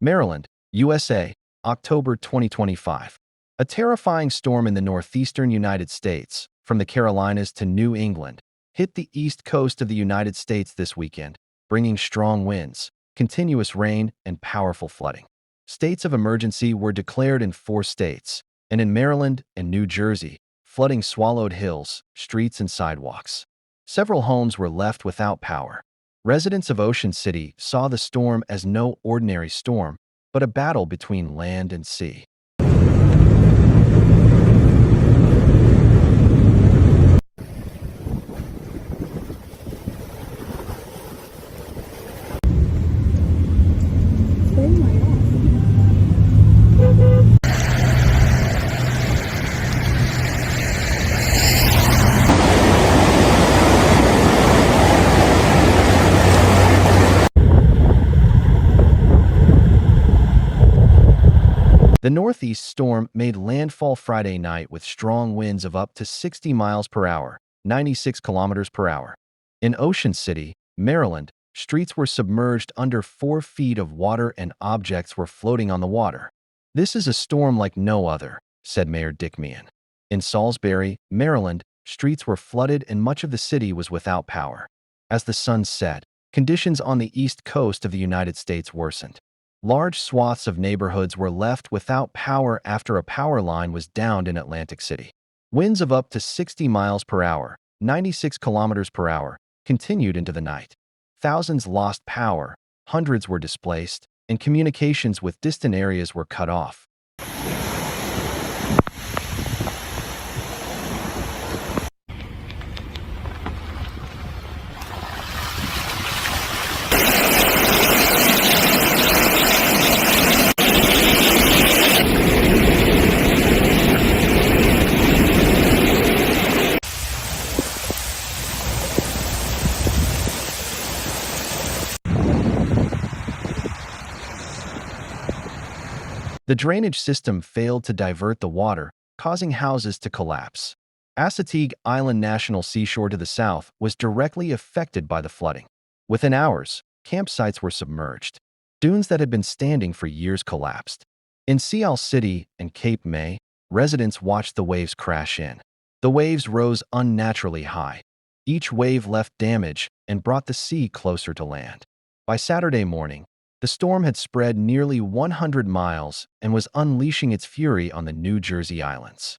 Maryland, USA, October 2025. A terrifying storm in the northeastern United States, from the Carolinas to New England, hit the east coast of the United States this weekend, bringing strong winds, continuous rain, and powerful flooding. States of emergency were declared in 4 states, and in Maryland and New Jersey, flooding swallowed hills, streets, and sidewalks. Several homes were left without power. Residents of Ocean City saw the storm as no ordinary storm, but a battle between land and sea. The northeast storm made landfall Friday night with strong winds of up to 60 miles per hour, 96 kilometers per hour. In Ocean City, Maryland, streets were submerged under 4 feet of water and objects were floating on the water. "This is a storm like no other," said Mayor Dick Meehan. In Salisbury, Maryland, streets were flooded and much of the city was without power. As the sun set, conditions on the east coast of the United States worsened. Large swaths of neighborhoods were left without power after a power line was downed in Atlantic City. Winds of up to 60 miles per hour, 96 kilometers per hour, continued into the night. Thousands lost power, hundreds were displaced, and communications with distant areas were cut off. The drainage system failed to divert the water, causing houses to collapse. Assateague Island National Seashore to the south was directly affected by the flooding. Within hours, campsites were submerged. Dunes that had been standing for years collapsed. In Sea Isle City and Cape May, residents watched the waves crash in. The waves rose unnaturally high. Each wave left damage and brought the sea closer to land. By Saturday morning, the storm had spread nearly 100 miles and was unleashing its fury on the New Jersey islands.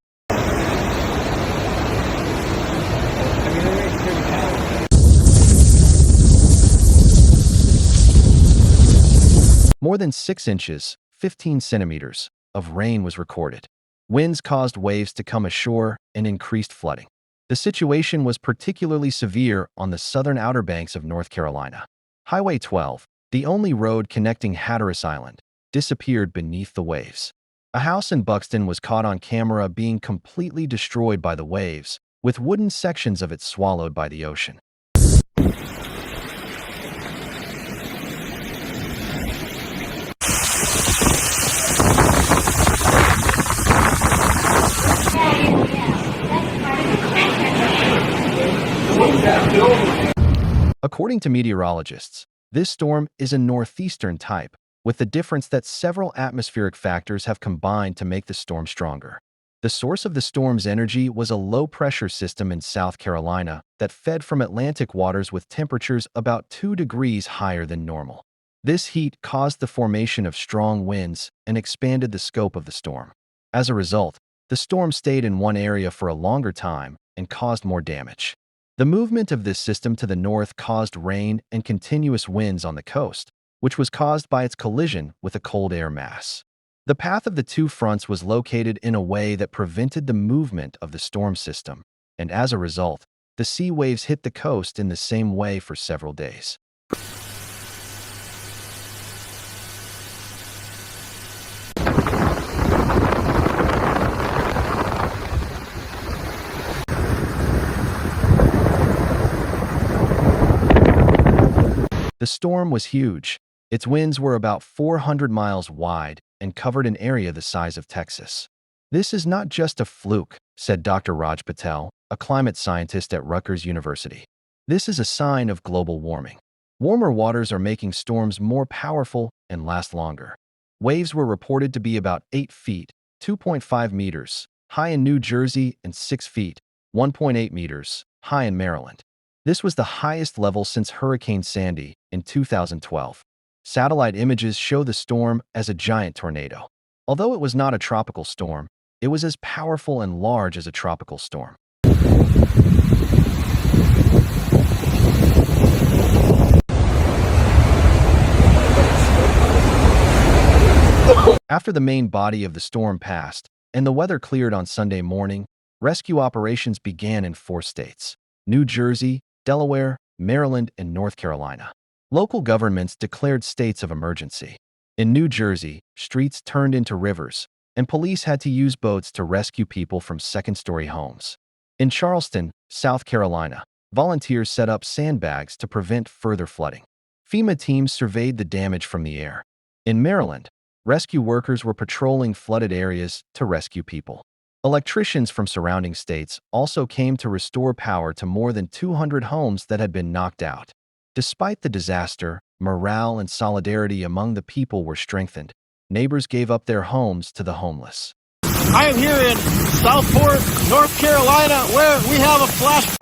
More than 6 inches, 15 centimeters, of rain was recorded. Winds caused waves to come ashore and increased flooding. The situation was particularly severe on the southern Outer Banks of North Carolina. Highway 12, the only road connecting Hatteras Island, disappeared beneath the waves. A house in Buxton was caught on camera being completely destroyed by the waves, with wooden sections of it swallowed by the ocean. According to meteorologists, this storm is a northeastern type, with the difference that several atmospheric factors have combined to make the storm stronger. The source of the storm's energy was a low-pressure system in South Carolina that fed from Atlantic waters with temperatures about 2 degrees higher than normal. This heat caused the formation of strong winds and expanded the scope of the storm. As a result, the storm stayed in one area for a longer time and caused more damage. The movement of this system to the north caused rain and continuous winds on the coast, which was caused by its collision with a cold air mass. The path of the 2 fronts was located in a way that prevented the movement of the storm system, and as a result, the sea waves hit the coast in the same way for several days. The storm was huge. Its winds were about 400 miles wide and covered an area the size of Texas. "This is not just a fluke," said Dr. Raj Patel, a climate scientist at Rutgers University. "This is a sign of global warming. Warmer waters are making storms more powerful and last longer." Waves were reported to be about 8 feet, 2.5 meters, high in New Jersey and 6 feet, 1.8 meters, high in Maryland. This was the highest level since Hurricane Sandy in 2012. Satellite images show the storm as a giant tornado. Although it was not a tropical storm, it was as powerful and large as a tropical storm. After the main body of the storm passed and the weather cleared on Sunday morning, rescue operations began in 4 states: New Jersey, Delaware, Maryland, and North Carolina. Local governments declared states of emergency. In New Jersey, streets turned into rivers, and police had to use boats to rescue people from second-story homes. In Charleston, South Carolina, volunteers set up sandbags to prevent further flooding. FEMA teams surveyed the damage from the air. In Maryland, rescue workers were patrolling flooded areas to rescue people. Electricians from surrounding states also came to restore power to more than 200 homes that had been knocked out. Despite the disaster, morale and solidarity among the people were strengthened. Neighbors gave up their homes to the homeless. I am here in Southport, North Carolina, where we have a flash.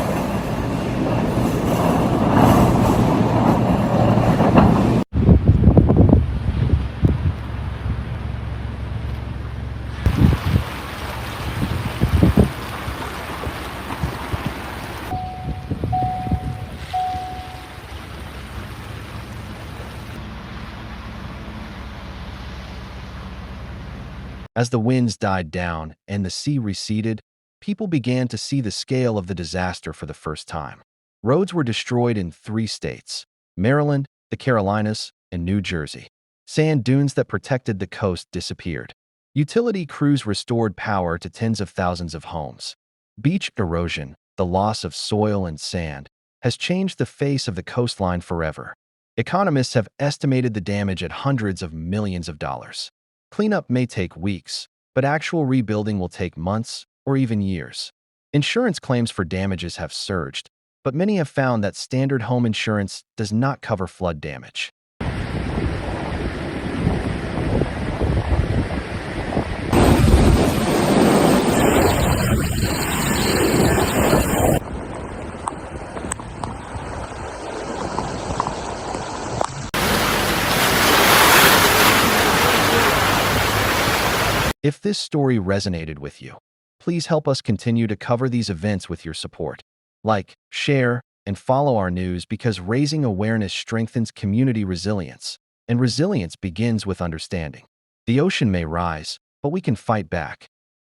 As the winds died down and the sea receded, people began to see the scale of the disaster for the first time. Roads were destroyed in 3 states: Maryland, the Carolinas, and New Jersey. Sand dunes that protected the coast disappeared. Utility crews restored power to tens of thousands of homes. Beach erosion, the loss of soil and sand, has changed the face of the coastline forever. Economists have estimated the damage at hundreds of millions of dollars. Cleanup may take weeks, but actual rebuilding will take months or even years. Insurance claims for damages have surged, but many have found that standard home insurance does not cover flood damage. If this story resonated with you, please help us continue to cover these events with your support. Like, share, and follow our news, because raising awareness strengthens community resilience, and resilience begins with understanding. The ocean may rise, but we can fight back.